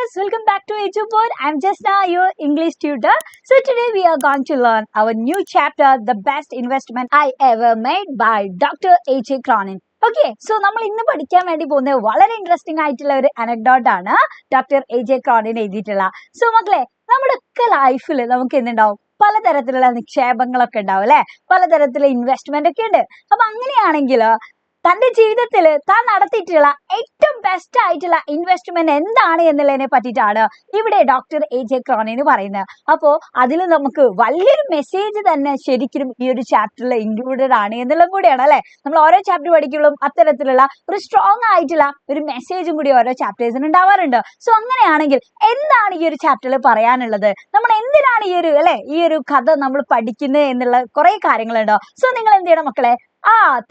viewers, welcome back to EduPod. I'm Jasna, your English tutor. So today we are going to learn our new chapter, The Best Investment I Ever Made by Dr. A.J. Cronin. Okay so നമ്മൾ ഇന്ന് പഠിക്കാൻ വേണ്ടി പോകുന്നത് വളരെ interesting ആയിട്ടുള്ള ഒരു anecdote ആണ് doctor A.J. Cronin എഴുതിയിട്ടുള്ള. സോ മക്കളെ, നമ്മുടെ ഒക്കെ ലൈഫിൽ നമുക്ക് എന്തുണ്ടാവും, പലതരത്തിലുള്ള നിക്ഷേപങ്ങളൊക്കെ ഉണ്ടാവും അല്ലെ, പലതരത്തിലുള്ള ഇൻവെസ്റ്റ്മെന്റ് ഒക്കെ ഉണ്ട്. അപ്പൊ അങ്ങനെയാണെങ്കിൽ തന്റെ ജീവിതത്തിൽ താൻ നടത്തിയിട്ടുള്ള ഏറ്റവും ബെസ്റ്റ് ആയിട്ടുള്ള ഇൻവെസ്റ്റ്മെന്റ് എന്താണ് എന്നുള്ളതിനെ പറ്റിയിട്ടാണ് ഇവിടെ ഡോക്ടർ A.J. ക്രോണിന് പറയുന്നത്. അപ്പോൾ അതിൽ നമുക്ക് വലിയൊരു മെസ്സേജ് തന്നെ ശരിക്കും ഈ ഒരു ചാപ്റ്ററിൽ ഇൻക്ലൂഡഡ് ആണ് എന്നുള്ളതും കൂടിയാണ് അല്ലെ. നമ്മൾ ഓരോ ചാപ്റ്റർ പഠിക്കുമ്പോഴും അത്തരത്തിലുള്ള ഒരു സ്ട്രോങ് ആയിട്ടുള്ള ഒരു മെസ്സേജും കൂടി ഓരോ ചാപ്റ്റേഴ്സിന് ഉണ്ടാവാറുണ്ട്. സോ അങ്ങനെയാണെങ്കിൽ എന്താണ് ഈ ഒരു ചാപ്റ്ററിൽ പറയാനുള്ളത്, നമ്മൾ എന്തിനാണ് ഈ ഒരു കഥ നമ്മൾ പഠിക്കുന്നത് എന്നുള്ള കുറെ കാര്യങ്ങളുണ്ടോ. സോ നിങ്ങൾ എന്ത് ചെയ്യണം മക്കളെ,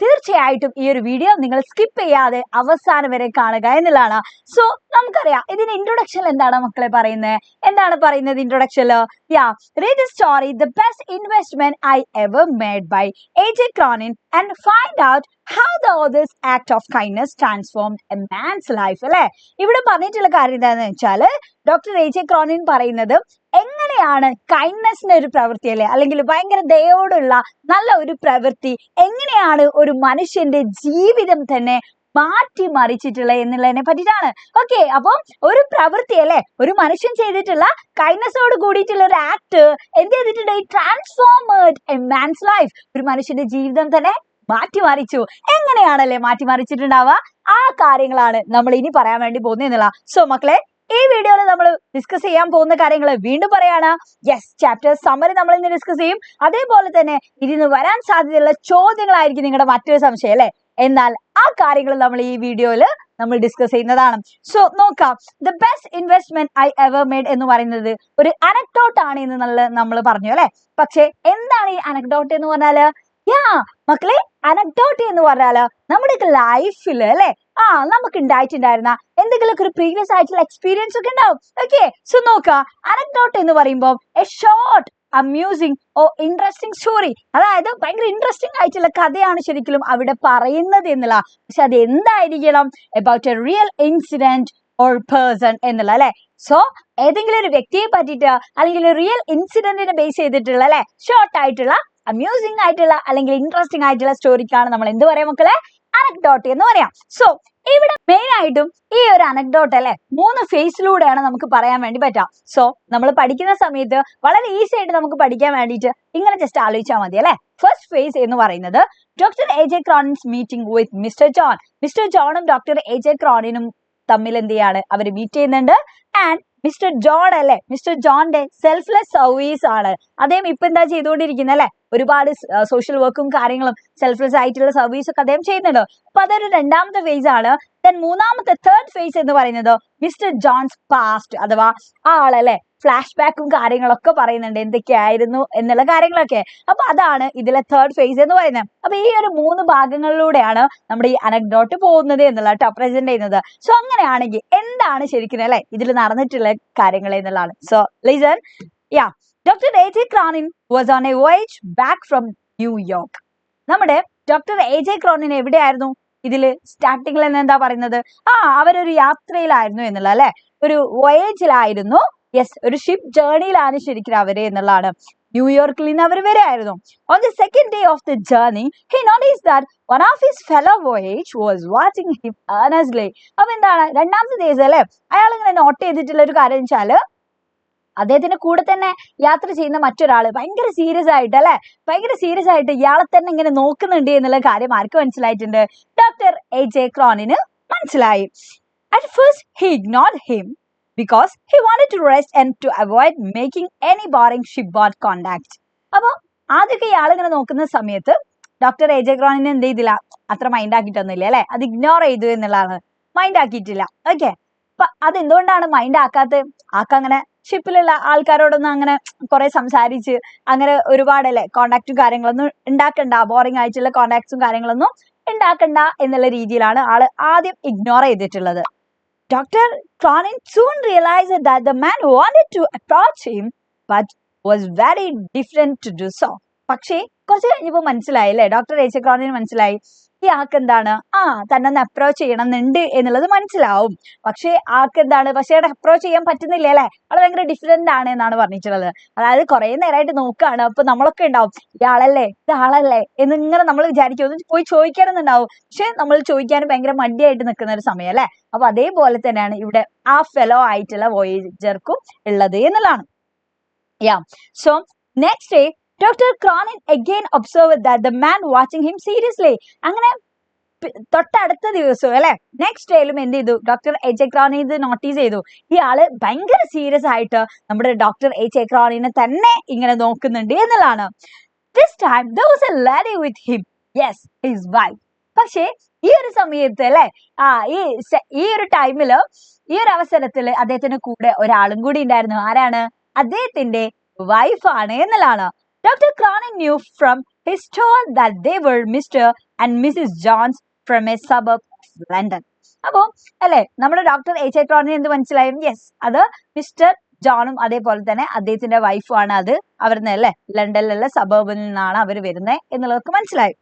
തീർച്ചയായിട്ടും ഈ ഒരു വീഡിയോ നിങ്ങൾ സ്കിപ്പ് ചെയ്യാതെ അവസാനം വരെ കാണുക എന്നുള്ളതാണ്. സോ നമുക്കറിയാം ഇതിന്റെ ഇൻട്രൊഡക്ഷൻ എന്താണ് മക്കളെ പറയുന്നത് ഇൻട്രൊഡക്ഷനിൽ read the story The Best Investment I Ever Made by A.J. Cronin and find out how the author's act of kindness transformed a man's life. അല്ലെ, ഇവിടെ പറഞ്ഞിട്ടുള്ള കാര്യം എന്താണെന്ന് വെച്ചാൽ ഡോക്ടർ A.J. ക്രോണിൻ പറയുന്നത് എങ്ങനെയാണ് കൈൻഡ്നെസ്സിന്റെ ഒരു പ്രവൃത്തി അല്ലെ, അല്ലെങ്കിൽ ഭയങ്കര ദയോടുള്ള നല്ല ഒരു പ്രവൃത്തി എങ്ങനെയാണ് ഒരു മനുഷ്യന്റെ ജീവിതം തന്നെ മാറ്റിമറിച്ചിട്ടുള്ളത് എന്നുള്ളതിനെ പറ്റിയിട്ടാണ്. ഓക്കെ, അപ്പം ഒരു പ്രവൃത്തി അല്ലെ, ഒരു മനുഷ്യൻ ചെയ്തിട്ടുള്ള കൈൻഡ്നെസ്സോട് കൂടിയിട്ടുള്ള ഒരു ആക്ട് എന്ത് ചെയ്തിട്ടുണ്ട്, ട്രാൻസ്ഫോംഡ് എ മാൻസ് ലൈഫ്, ഒരു മനുഷ്യന്റെ ജീവിതം തന്നെ മാറ്റിമറിച്ചു. എങ്ങനെയാണല്ലേ മാറ്റിമറിച്ചിട്ടുണ്ടാവുക, ആ കാര്യങ്ങളാണ് നമ്മൾ ഇനി പറയാൻ വേണ്ടി പോകുന്നത് എന്നുള്ള. സോ മക്കളെ, ഈ വീഡിയോയിൽ നമ്മൾ ഡിസ്കസ് ചെയ്യാൻ പോകുന്ന കാര്യങ്ങൾ വീണ്ടും പറയാണ്. ചാപ്റ്റർ സമ്മറി നമ്മൾ ഇന്ന് ഡിസ്കസ് ചെയ്യും. അതേപോലെ തന്നെ ഇതിന് വരാൻ സാധ്യതയുള്ള ചോദ്യങ്ങളായിരിക്കും നിങ്ങളുടെ മറ്റൊരു സംശയം അല്ലെ. എന്നാൽ ആ കാര്യങ്ങൾ നമ്മൾ ഈ വീഡിയോയിൽ നമ്മൾ ഡിസ്കസ് ചെയ്യുന്നതാണ്. സോ നോക്കാം, the best investment I ever made എന്ന് പറയുന്നത് ഒരു അനക്ഡോട്ട് ആണ് എന്ന് നമ്മൾ പറഞ്ഞു അല്ലെ. പക്ഷെ എന്താണ് ഈ അനക്ഡോട്ട് എന്ന് പറഞ്ഞാല്, മക്കളെ, അനക്ഡോട്ട് എന്ന് പറഞ്ഞാല് നമ്മുടെ ലൈഫിൽ അല്ലെ നമുക്ക് ഉണ്ടായിട്ടുണ്ടായിരുന്ന എന്തെങ്കിലുമൊക്കെ ഒരു പ്രീവിയസ് ആയിട്ടുള്ള എക്സ്പീരിയൻസ് ഒക്കെ ഉണ്ടാവും. ഓക്കെ, സോ നോക്കാം, അനക്ഡോട്ട് എന്ന് പറയുമ്പോൾ a short amusing or interesting story, അതായത് ഭയങ്കര ഇൻട്രസ്റ്റിംഗ് ആയിട്ടുള്ള കഥയാണ് ശരിക്കും അവിടെ പറയുന്നത് എന്നുള്ള. പക്ഷെ അത് എന്തായിരിക്കണം, about A real incident or person എന്നുള്ള അല്ലെ. സോ ഏതെങ്കിലും ഒരു വ്യക്തിയെ പറ്റിയിട്ട് അല്ലെങ്കിൽ റിയൽ ഇൻസിഡന്റിനെ ബേസ് ചെയ്തിട്ടുള്ള അല്ലെ, ഷോർട്ട് ആയിട്ടുള്ള അമ്യൂസിംഗ് ആയിട്ടുള്ള അല്ലെങ്കിൽ ഇൻട്രസ്റ്റിംഗ് ആയിട്ടുള്ള സ്റ്റോറിക്കാണ് നമ്മൾ എന്ത് പറയാം മക്കളെ, അനക്ഡോട്ട് എന്ന് പറയാം. സോ ഇവിടെ മെയിൻ ആയിട്ടും ഈ ഒരു അനക്ഡോട്ട് അല്ലെ 3 ഫേസിലൂടെയാണ് നമുക്ക് പറയാൻ വേണ്ടി പറ്റാം. സോ നമ്മൾ പഠിക്കുന്ന സമയത്ത് വളരെ ഈസി ആയിട്ട് നമുക്ക് പഠിക്കാൻ വേണ്ടിയിട്ട് ഇങ്ങനെ ജസ്റ്റ് ആലോചിച്ചാൽ മതി അല്ലെ. ഫസ്റ്റ് ഫേസ് എന്ന് പറയുന്നത് doctor A.J. Cronin's meeting with mister ജോണും ഡോക്ടർ A.J. ക്രോണിനും തമ്മിൽ എന്ത് ചെയ്യാണ്, അവർ മീറ്റ് ചെയ്യുന്നുണ്ട്. ആൻഡ് മിസ്റ്റർ ജോൺ അല്ലെ, മിസ്റ്റർ ജോണിന്റെ സെൽഫ്ലെസ് സർവീസ് ആണ് അദ്ദേഹം ഇപ്പൊ എന്താ ചെയ്തുകൊണ്ടിരിക്കുന്നത് അല്ലെ. ഒരുപാട് സോഷ്യൽ വർക്കും കാര്യങ്ങളും സെൽഫ്ലെസ് ആയിട്ടുള്ള സർവീസ് ഒക്കെ അദ്ദേഹം ചെയ്യുന്നുണ്ട്. അപ്പൊ അതൊരു രണ്ടാമത്തെ ഫേസ് ആണ്. ദെൻ മൂന്നാമത്തെ തേർഡ് ഫേസ് എന്ന് പറയുന്നത് മിസ്റ്റർ ജോൺസ് പാസ്റ്റ്, അഥവാ ആളല്ലേ ഫ്ലാഷ് ബാക്കും കാര്യങ്ങളൊക്കെ പറയുന്നുണ്ട് എന്തൊക്കെയായിരുന്നു എന്നുള്ള കാര്യങ്ങളൊക്കെ. അപ്പൊ അതാണ് ഇതിലെ തേർഡ് ഫേസ് എന്ന് പറയുന്നത്. അപ്പൊ ഈ ഒരു 3 ഭാഗങ്ങളിലൂടെയാണ് നമ്മുടെ ഈ അനക്ഡോട്ട് പോകുന്നത് എന്നുള്ള പ്രസന്റ് ചെയ്യുന്നത്. സോ അങ്ങനെയാണെങ്കിൽ എന്താണ് ശരിക്കും അല്ലെ ഇതിൽ നടന്നിട്ടുള്ള കാര്യങ്ങൾ എന്നുള്ളതാണ്. So listen. Dr. A.J. Cronin was on a voyage back from New York. നമ്മുടെ ഡോക്ടർ A.J. ക്രോണിൻ എവിടെയായിരുന്നു ഇതില് സ്റ്റാർട്ടിങ്ങിൽ എന്താ പറയുന്നത്, അവരൊരു യാത്രയിലായിരുന്നു എന്നുള്ള അല്ലെ, ഒരു വോയേജിലായിരുന്നു. ഒരു ഷിപ്പ് ജേർണിയിലാണ് ശരിക്കും അവര് എന്നുള്ളതാണ്. ന്യൂയോർക്കിൽ നിന്ന് അവർ വരെയായിരുന്നു. On the second day of the journey, he noticed that one of his fellow voyage was watching him earnestly. അപ്പൊ എന്താണ് രണ്ടാമത്തെ ദിവസം അല്ലെ, അയാൾ ഇങ്ങനെ നോട്ട് ചെയ്തിട്ടുള്ള ഒരു കാര്യം വെച്ചാല് അദ്ദേഹത്തിന്റെ കൂടെ തന്നെ യാത്ര ചെയ്യുന്ന മറ്റൊരാള് ഭയങ്കര സീരിയസ് ആയിട്ട് ഇയാളെ തന്നെ ഇങ്ങനെ നോക്കുന്നുണ്ട് എന്നുള്ള കാര്യം ആർക്ക് മനസ്സിലായിട്ടുണ്ട്, ഡോക്ടർ A.J. ക്രോണിന് മനസ്സിലായി. At first he ignored him because he wanted to rest and to avoid making any boring shipboard contact. അപ്പൊ ആദ്യമൊക്കെ ഇയാൾ ഇങ്ങനെ നോക്കുന്ന സമയത്ത് ഡോക്ടർ A.J. ക്രോണിന് എന്ത് ചെയ്തില്ല, അത്ര മൈൻഡ് ആക്കിയിട്ടൊന്നുമില്ല അല്ലെ, അത് ഇഗ്നോർ ചെയ്തു എന്നുള്ളതാണ്, മൈൻഡ് ആക്കിയിട്ടില്ല. ഓക്കെ, അപ്പൊ അതെന്തുകൊണ്ടാണ് മൈൻഡ് അങ്ങനെ ഷിപ്പിലുള്ള ആൾക്കാരോടൊന്നും അങ്ങനെ കുറെ സംസാരിച്ച് അങ്ങനെ ഒരുപാട് അല്ലെ കോണ്ടാക്റ്റും കാര്യങ്ങളൊന്നും ഉണ്ടാക്കണ്ട, ബോറിംഗ് ആയിട്ടുള്ള കോണ്ടാക്ട്സും കാര്യങ്ങളൊന്നും ഉണ്ടാക്കണ്ട എന്നുള്ള രീതിയിലാണ് ആള് ആദ്യം ഇഗ്നോർ ചെയ്തിട്ടുള്ളത്. Doctor Cronin soon realized that the man wanted to approach him but was very different to do so. പക്ഷേ കുറച്ച് കഴിഞ്ഞപ്പോൾ മനസ്സിലായി അല്ലെ, ഡോക്ടർ A.J. ക്രോണിന് മനസ്സിലായി ഈ ആൾക്ക് എന്താണ് തന്നെ ഒന്ന് അപ്രോച്ച് ചെയ്യണമെന്നുണ്ട് എന്നുള്ളത് മനസ്സിലാവും. പക്ഷെ ആൾക്ക് എന്താണ് അപ്രോച്ച് ചെയ്യാൻ പറ്റുന്നില്ല അല്ലെ, ആള് ഭയങ്കര ഡിഫറെന്റ് ആണ് എന്നാണ് പറഞ്ഞിട്ടുള്ളത്. അതായത് കുറെ നേരമായിട്ട് നോക്കുകയാണ്. അപ്പൊ നമ്മളൊക്കെ ഉണ്ടാവും ഇതാളല്ലേ എന്നിങ്ങനെ നമ്മൾ വിചാരിക്കും, ഒന്ന് പോയി ചോദിക്കാനെന്നുണ്ടാവും. പക്ഷെ നമ്മൾ ചോദിക്കാൻ ഭയങ്കര മടിയായിട്ട് നിൽക്കുന്ന ഒരു സമയം അല്ലെ. അപ്പൊ അതേപോലെ തന്നെയാണ് ഇവിടെ ആ ഫെലോ ആയിട്ടുള്ള വോയേജർക്കും ഉള്ളത് എന്നുള്ളതാണ്. So next day Dr. Cronin again observed that the man watching him seriously. അങ്ങനെ തൊട്ടടുത്ത ദിവസവും അല്ലെ, നെക്സ്റ്റ് ഡേയിലും എന്ത് ചെയ്തു, ഡോക്ടർ എച്ച് എ ക്രോണിൻ ഇത് നോട്ടീസ് ചെയ്തു. ഈ ആള് ഭയങ്കര സീരിയസ് ആയിട്ട് നമ്മുടെ ഡോക്ടർ എച്ച് എ ക്രോണിനെ തന്നെ ഇങ്ങനെ നോക്കുന്നുണ്ട് എന്നുള്ളതാണ്. This time there was a lady with him. Yes, his wife. പക്ഷേ ഈ ഒരു സമയത്ത് അല്ലെ, ഈ ഒരു ടൈമില്, ഈ ഒരു അവസരത്തില് അദ്ദേഹത്തിന്റെ കൂടെ ഒരാളും കൂടി ഉണ്ടായിരുന്നു. ആരാണ്? അദ്ദേഹത്തിന്റെ വൈഫാണ് എന്നുള്ളതാണ്. Doctor Cronin knew from his tone that they were Mr. and Mrs. Johns from a suburb of London. അപ്പോ അല്ലെ നമ്മുടെ ഡോക്ടർ എച്ച് എ ക്രോണിൻ എന്ത് മനസ്സിലായും? യെസ്, അത് മിസ്റ്റർ ജോണും അതേപോലെ തന്നെ അദ്ദേഹത്തിന്റെ വൈഫും ആണ്. അത് അവരുന്ന് അല്ലെ ലണ്ടനിലുള്ള സബർബിൽ നിന്നാണ് അവർ വരുന്നത് എന്നുള്ളതൊക്കെ മനസ്സിലായി.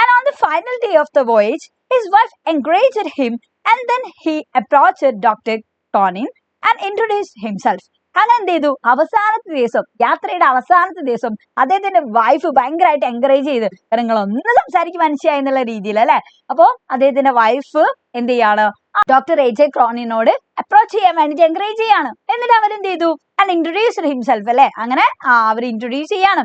And on the final day of the voyage, his wife encouraged him and then he approached Dr. Cronin and introduced himself. അങ്ങനെ എന്ത് ചെയ്തു, അവസാനത്തെ ദിവസം, യാത്രയുടെ അവസാനത്തെ ദിവസം അദ്ദേഹത്തിന്റെ വൈഫ് ഭയങ്കരമായിട്ട് എൻകറേജ് ചെയ്ത്, കാരണം നിങ്ങൾ ഒന്ന് സംസാരിക്കും മനുഷ്യ എന്നുള്ള രീതിയിൽ അല്ലെ. അപ്പൊ അദ്ദേഹത്തിന്റെ വൈഫ് എന്ത് ചെയ്യാണ്, ഡോക്ടർ എച്ച് എ ക്രോണിനോട് അപ്രോച്ച് ചെയ്യാൻ വേണ്ടിട്ട് എൻകറേജ് ചെയ്യാണ്. എന്നിട്ട് അവരെന്ത് ചെയ്തു, and introduced himself അല്ലെ, അങ്ങനെ അവർ ഇൻട്രൊഡ്യൂസ് ചെയ്യാണ്.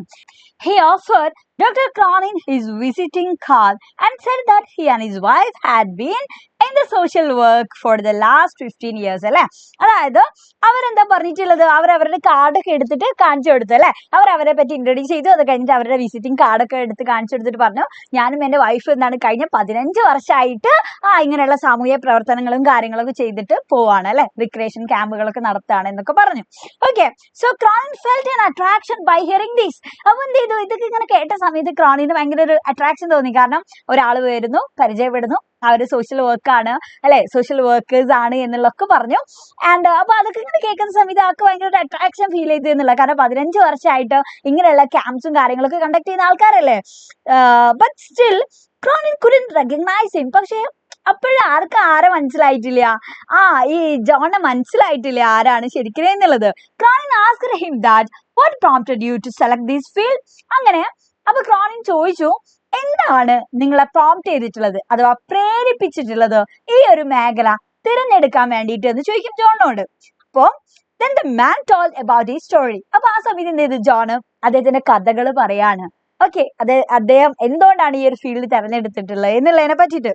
He offered Dr. Cronin his visiting card and said that he and his wife had been in the social work for the last 15 years അല്ലെ. അതായത് അവരെന്താ പറഞ്ഞിട്ടുള്ളത്, അവരവരുടെ കാർഡൊക്കെ എടുത്തിട്ട് കാണിച്ചു കൊടുത്തു അല്ലെ. അവരെ പറ്റി ഇൻട്രൊഡ്യൂസ് ചെയ്തു. അത് കഴിഞ്ഞിട്ട് അവരുടെ വിസിറ്റിംഗ് കാർഡൊക്കെ എടുത്ത് കാണിച്ചു കൊടുത്തിട്ട് പറഞ്ഞു, ഞാനും എന്റെ വൈഫ് എന്താണ് കഴിഞ്ഞ 15 വർഷമായിട്ട് ഇങ്ങനെയുള്ള സാമൂഹ്യ പ്രവർത്തനങ്ങളും കാര്യങ്ങളൊക്കെ ചെയ്തിട്ട് പോവാണ് അല്ലെ, റിക്രിയേഷൻ ക്യാമ്പുകളൊക്കെ നടത്തുകയാണ് എന്നൊക്കെ പറഞ്ഞു. Okay, so Cronin felt an attraction by hearing this. അപ്പൊ എന്ത് ചെയ്തു, ഇതൊക്കെ ഇങ്ങനെ കേട്ട സമയത്ത് ക്രോണിന് ഭയങ്കര ഒരു അട്രാക്ഷൻ തോന്നി. കാരണം ഒരാൾ വരുന്നു, പരിചയപ്പെടുന്നു, അവര് സോഷ്യൽ വർക്കാണ് അല്ലെ, സോഷ്യൽ വർക്കേഴ്സ് ആണ് എന്നുള്ളതൊക്കെ പറഞ്ഞു. ആൻഡ് അപ്പൊ അതൊക്കെ ഇങ്ങനെ കേൾക്കുന്ന സമയത്ത് ആൾക്ക് ഭയങ്കര ഒരു അട്രാക്ഷൻ ഫീൽ ചെയ്തു എന്നുള്ള. കാരണം 15 വർഷമായിട്ട് ഇങ്ങനെയുള്ള ക്യാമ്പ്സും കാര്യങ്ങളൊക്കെ കണ്ടക്ട് ചെയ്യുന്ന ആൾക്കാരല്ലേ. But still Cronin couldn't recognize him. പക്ഷേ അപ്പോഴാർക്ക് ആരെ മനസ്സിലായിട്ടില്ല, ഈ ജോണിനെ മനസ്സിലായിട്ടില്ല ആരാണ് ശരിക്കും എന്നുള്ളത്. Cronin asked him that what prompted you to select this field. അങ്ങനെ അപ്പൊ ക്രോണിൻ ചോദിച്ചു, എന്താണ് നിങ്ങളെ പ്രോംപ്റ്റ് ചെയ്തിട്ടുള്ളത് അഥവാ പ്രേരിപ്പിച്ചിട്ടുള്ളത് ഈ ഒരു മേഖല തിരഞ്ഞെടുക്കാൻ വേണ്ടിയിട്ട് എന്ന് ചോദിക്കും ജോണിനോട്. അപ്പോ then the man told about his story. അപ്പൊ ആ സമയത്ത് എന്ത് ചെയ്തു, ജോണ് അദ്ദേഹത്തിന്റെ കഥകൾ പറയാണ്. ഓക്കെ, അദ്ദേഹം എന്തുകൊണ്ടാണ് ഈ ഒരു ഫീൽഡ് തിരഞ്ഞെടുത്തിട്ടുള്ളത് എന്നുള്ളതിനെ പറ്റിയിട്ട്.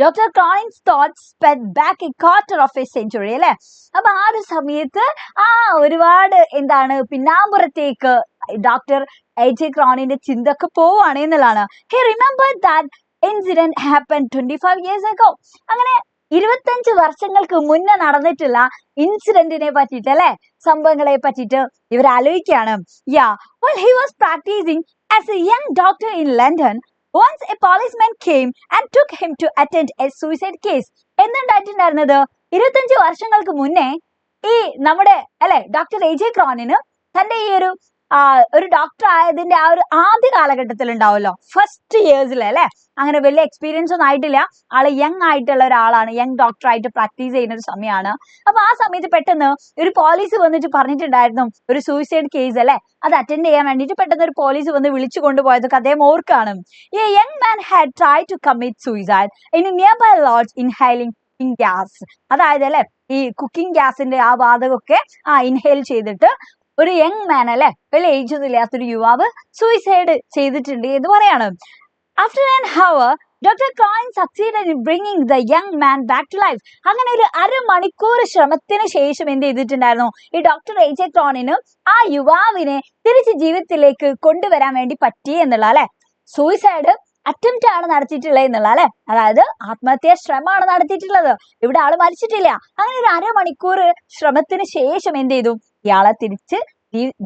Doctor Cronin's thoughts sped back a quarter of a century അല്ലെ. അപ്പൊ ആ ഒരു സമയത്ത് ഒരുപാട് എന്താണ് പിന്നാമ്പുറത്തേക്ക് ഡോക്ടർ എച്ച് എ ക്രോണിന്റെ ചിന്തക്ക് പോവാണ് എന്നുള്ളതാണ്. He remembered that incident happened 25 years ago. അങ്ങനെ 25 വർഷങ്ങൾക്ക് മുന്നേ നടന്നിട്ടുള്ള ഇൻസിഡന്റിനെ പറ്റിയിട്ട് അല്ലെ, സംഭവങ്ങളെ പറ്റിയിട്ട് ഇവർ ആലോചിക്കുകയാണ്. While he was practicing as a young doctor in London, once a policeman came and took him to attend a suicide case. എന്തുണ്ടായിട്ടുണ്ടായിരുന്നത്, 25 വർഷങ്ങൾക്ക് മുന്നേ ഈ നമ്മുടെ അല്ലെ ഡോക്ടർ എച്ച് എ ക്രോണിന് തന്റെ ഈ ഒരു ഡോക്ടർ ആയതിന്റെ ആ ഒരു ആദ്യ കാലഘട്ടത്തിൽ ഉണ്ടാവുമല്ലോ, ഫസ്റ്റ് ഇയേഴ്സിൽ അല്ലെ, അങ്ങനെ വലിയ എക്സ്പീരിയൻസ് ഒന്നും ആയിട്ടില്ല, ആള് യങ് ആയിട്ടുള്ള ഒരാളാണ്, യങ് ഡോക്ടർ ആയിട്ട് പ്രാക്ടീസ് ചെയ്യുന്ന ഒരു സമയമാണ്. അപ്പൊ ആ സമയത്ത് പെട്ടെന്ന് ഒരു പോലീസ് വന്നിട്ട് പറഞ്ഞിട്ടുണ്ടായിരുന്നു ഒരു സൂയിസൈഡ് കേസ് അല്ലെ, അത് അറ്റൻഡ് ചെയ്യാൻ വേണ്ടിയിട്ട് പെട്ടെന്ന് ഒരു പോലീസ് വന്ന് വിളിച്ചു കൊണ്ടുപോയതൊക്കെ അദ്ദേഹം ഓർക്കാണ്. A young man had tried to commit suicide in a nearby lodge inhaling cooking gas. അതായത് അല്ലെ ഈ കുക്കിംഗ് ഗ്യാസിന്റെ ആ വാതകമൊക്കെ ഇൻഹെയിൽ ചെയ്തിട്ട് ഒരു യങ് മാൻ അല്ലെ, വലിയ ഏജ് ഒന്നും ഇല്ലാത്തൊരു യുവാവ് സൂയിസൈഡ് ചെയ്തിട്ടുണ്ട് എന്ന് പറയാണ്. After an hour, Dr. Cronin succeeded in bringing the young man back to life. അങ്ങനെ ഒരു അരമണിക്കൂർ ശ്രമത്തിന് ശേഷം എന്ത് ചെയ്തിട്ടുണ്ടായിരുന്നു, ഈ ഡോക്ടർ എച്ച് എ ക്രോണിന് ആ യുവാവിനെ തിരിച്ച് ജീവിതത്തിലേക്ക് കൊണ്ടുവരാൻ വേണ്ടി പറ്റി എന്നുള്ള അല്ലെ. സൂയിസൈഡ് അറ്റംപ്റ്റ് ആണ് നടത്തിയിട്ടുള്ളത് എന്നുള്ള അല്ലെ, അതായത് ആത്മഹത്യാ ശ്രമമാണ് നടത്തിയിട്ടുള്ളത്, ഇവിടെ ആള് മരിച്ചിട്ടില്ല. അങ്ങനെ ഒരു അരമണിക്കൂർ ശ്രമത്തിന് ശേഷം എന്ത് ചെയ്തു, ഇയാളെ തിരിച്ച്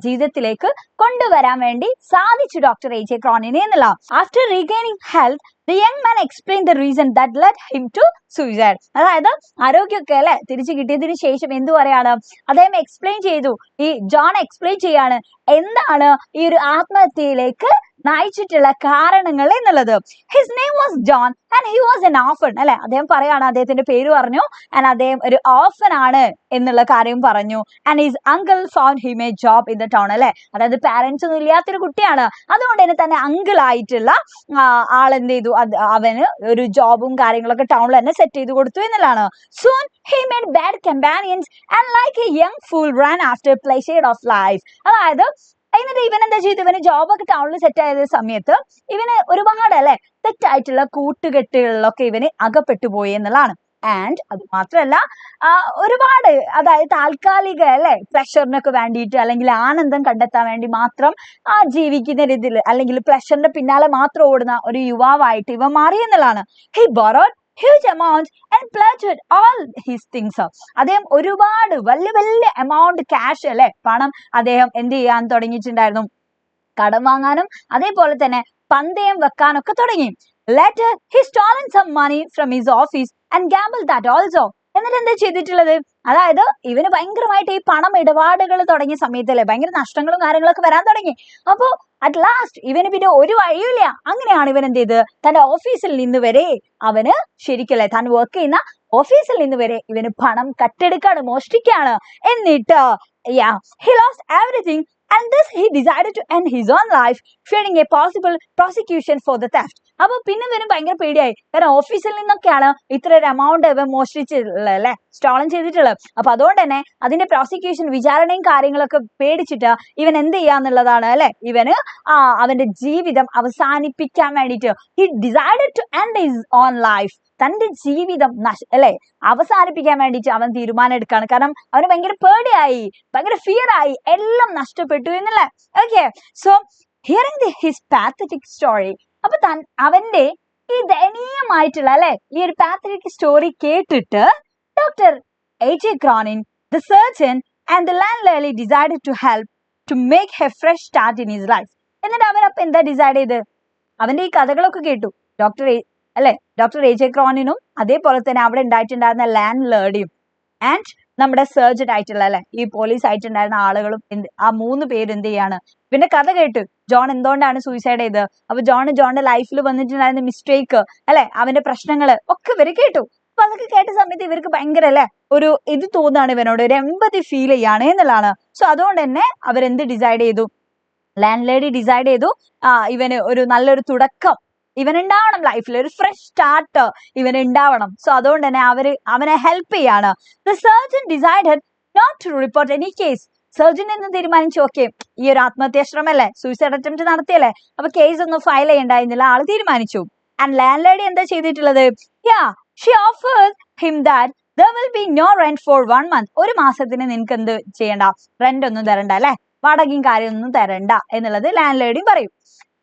ജീവിതത്തിലേക്ക് കൊണ്ടുവരാൻ വേണ്ടി സാധിച്ചു ഡോക്ടർ എച്ച് എ ക്രോണിനെ എന്നുള്ള. After regaining health, the young man explained the reason that led him to suicide. അതായത് ആരോഗ്യമൊക്കെ അല്ലെ തിരിച്ചു കിട്ടിയതിനു ശേഷം എന്ത് പറയാണ്, അദ്ദേഹം എക്സ്പ്ലെയിൻ ചെയ്തു, ഈ ജോൺ എക്സ്പ്ലെയിൻ ചെയ്യാണ് എന്താണ് ഈ ഒരു ആത്മഹത്യയിലേക്ക് നയിച്ചിട്ടുള്ള കാരണങ്ങൾ എന്നുള്ളത്. His name was John and he was an orphan അല്ലെ. അദ്ദേഹം പറയാണ്, അദ്ദേഹത്തിന്റെ പേര് പറഞ്ഞു, ആൻഡ് അദ്ദേഹം ഒരു ഓർഫൻ ആണ് എന്നുള്ള കാര്യം പറഞ്ഞു. And his uncle found him A job in the town അല്ലെ. അതായത് പാരന്റ്സ് ഒന്നും ഇല്ലാത്തൊരു കുട്ടിയാണ്, അതുകൊണ്ട് തന്നെ തന്നെ അങ്കിൾ ആയിട്ടുള്ള ആളെന്ത് ചെയ്തു, അവന് ഒരു ജോബും കാര്യങ്ങളൊക്കെ ടൗണിൽ തന്നെ സെറ്റ് ചെയ്ത് കൊടുത്തു എന്നുള്ളതാണ്. Soon he made bad companions and like a young fool ran after pleasure of life. അതായത് എന്നിട്ട് ഇവൻ എന്താ ചെയ്തു, ഇവന് ജോബൊക്കെ ടൗണിൽ സെറ്റ് ആയ സമയത്ത് ഇവന് ഒരുപാട് അല്ലെ തെറ്റായിട്ടുള്ള കൂട്ടുകെട്ടുകളിലൊക്കെ ഇവന് അകപ്പെട്ടു പോയി എന്നുള്ളതാണ്. ആൻഡ് അത് മാത്രല്ല ഒരുപാട് അതായത് താൽക്കാലിക അല്ലെ പ്ലഷറിനൊക്കെ വേണ്ടിയിട്ട് അല്ലെങ്കിൽ ആനന്ദം കണ്ടെത്താൻ വേണ്ടി മാത്രം ജീവിക്കുന്ന രീതിയിൽ അല്ലെങ്കിൽ പ്ലഷറിന്റെ പിന്നാലെ മാത്രം ഓടുന്ന ഒരു യുവാവായിട്ട് ഇവ മാറി എന്നുള്ളതാണ്. He borrowed huge amounts and pledged all his things. അദ്ദേഹം ഒരുപാട് വലിയ വലിയ എമൗണ്ട് ക്യാഷ് അല്ലെ പണം അദ്ദേഹം എന്ത് ചെയ്യാൻ തുടങ്ങിയിട്ടുണ്ടായിരുന്നു, കടം വാങ്ങാനും അതേപോലെ തന്നെ പന്തയം വെക്കാനൊക്കെ തുടങ്ങി. Later he stolen some money from his office and gambled that also. എന്നിട്ട് എന്താ ചെയ്തിട്ടുള്ളത്, അതായത് ഇവന് ഭയങ്കരമായിട്ട് ഈ പണം ഇടപാടുകൾ തുടങ്ങിയ സമയത്തല്ലേ ഭയങ്കര നഷ്ടങ്ങളും കാര്യങ്ങളൊക്കെ വരാൻ തുടങ്ങി. അപ്പോ അറ്റ് ലാസ്റ്റ് ഇവന് പിന്നെ ഒരു വഴിയില്ല. അങ്ങനെയാണ് ഇവൻ എന്ത് ചെയ്ത് തന്റെ ഓഫീസിൽ നിന്ന് വരെ അവന് ശരിക്കല്ലേ താൻ വർക്ക് ചെയ്യുന്ന ഓഫീസിൽ നിന്ന് വരെ ഇവന് പണം കട്ടെടുക്കാണ്, മോഷ്ടിക്കാണ്. എന്നിട്ട് he lost everything and thus he decided to end his own life, fearing a possible prosecution for the theft. അപ്പൊ പിന്നെ ഇവന് ഭയങ്കര പേടിയായി, കാരണം ഓഫീസിൽ നിന്നൊക്കെയാണ് ഇത്ര ഒരു എമൗണ്ട് ഇവൻ മോഷ്ടിച്ചിട്ടുള്ളത് അല്ലെ, സ്റ്റോളൻ ചെയ്തിട്ടുള്ളത്. അപ്പൊ അതുകൊണ്ട് തന്നെ അതിന്റെ പ്രോസിക്യൂഷൻ വിചാരണയും കാര്യങ്ങളൊക്കെ പേടിച്ചിട്ട് ഇവൻ എന്ത് ചെയ്യാന്നുള്ളതാണ് അല്ലെ, ഇവന് അവന്റെ ജീവിതം അവസാനിപ്പിക്കാൻ വേണ്ടിയിട്ട് he decided to end his own life. തന്റെ ജീവിതം അല്ലെ അവസാനിപ്പിക്കാൻ വേണ്ടിയിട്ട് അവൻ തീരുമാനം എടുക്കാണ്. കാരണം അവന് ഭയങ്കര പേടിയായി, ഭയങ്കര ഫിയർ ആയി, എല്ലാം നഷ്ടപ്പെട്ടു എന്നല്ലേ. Okay, so hearing his pathetic story, അപ്പൊ അവന്റെ ഈ ദയനീയമായിട്ടുള്ള അല്ലെ ഈ ഒരു പാത്തറ്റിക് സ്റ്റോറി കേട്ടിട്ട് doctor H. A. Cronin, the surgeon and the landlady decided to help to make a fresh start in his life. എന്നിട്ട് അവനപ്പൊ എന്താ ഡിസൈഡ് ചെയ്ത്, അവന്റെ ഈ കഥകളൊക്കെ കേട്ടു ഡോക്ടർ H. A. ക്രോണിനും അതേപോലെ തന്നെ അവിടെ ഉണ്ടായിട്ടുണ്ടായിരുന്ന ലാൻഡ് ലേഡിയും ആൻഡ് നമ്മുടെ സർജൻ ആയിട്ടുള്ള അല്ലെ ഈ പോലീസ് ആയിട്ടുണ്ടായിരുന്ന ആളുകളും ആ 3 പേര് എന്ത് ചെയ്യാണ്, ഇവന്റെ കഥ കേട്ടു. ജോൺ എന്തുകൊണ്ടാണ് സൂയിസൈഡ് ചെയ്തത്, അപ്പൊ ജോണിന്റെ ലൈഫിൽ വന്നിട്ടുണ്ടായിരുന്ന മിസ്റ്റേക്ക് അല്ലെ അവന്റെ പ്രശ്നങ്ങള് ഒക്കെ ഇവര് കേട്ടു. അപ്പൊ അതൊക്കെ കേട്ട സമയത്ത് ഇവർക്ക് ഭയങ്കര അല്ലെ ഒരു ഇത് തോന്നാണ്, ഇവനോട് ഒരു എമ്പതി ഫീൽ ചെയ്യാണ് എന്നുള്ളതാണ്. സോ അതുകൊണ്ട് തന്നെ അവരെന്ത് ഡിസൈഡ് ചെയ്തു, ലാൻഡ് ലേഡി ഡിസൈഡ് ചെയ്തു ഇവന് ഒരു നല്ലൊരു തുടക്കം ഇവനുണ്ടാവണം, ലൈഫിൽ ഒരു ഫ്രഷ് സ്റ്റാർട്ട് ഇവനുണ്ടാവണം. സോ അതുകൊണ്ട് തന്നെ അവനെ ഹെൽപ്പ് ചെയ്യാണ്. The surgeon decided not to report any case. Surgeon എന്ന് തീരുമാനിച്ചു, ഓക്കെ ഈ ഒരു ആത്മഹത്യാശ്രമം അല്ലേ, സൂയിസൈഡ് അറ്റംപ്റ്റ് നടത്തിയല്ലേ, അപ്പൊ കേസ് ഒന്നും ഫയൽ ചെയ്യണ്ടായിരുന്നില്ല, ആള് തീരുമാനിച്ചു. ആൻഡ് ലാൻഡ് ലേഡി എന്താ ചെയ്തിട്ടുള്ളത്, she offered him that there will be no rent for 1 month. ഒരു മാസത്തിന് നിനക്ക് എന്ത് ചെയ്യണ്ട, റെന്റ് ഒന്നും തരണ്ട അല്ലെ, വാടകയും കാര്യമൊന്നും തരണ്ട എന്നുള്ളത് ലാൻഡ് ലേഡി പറയും.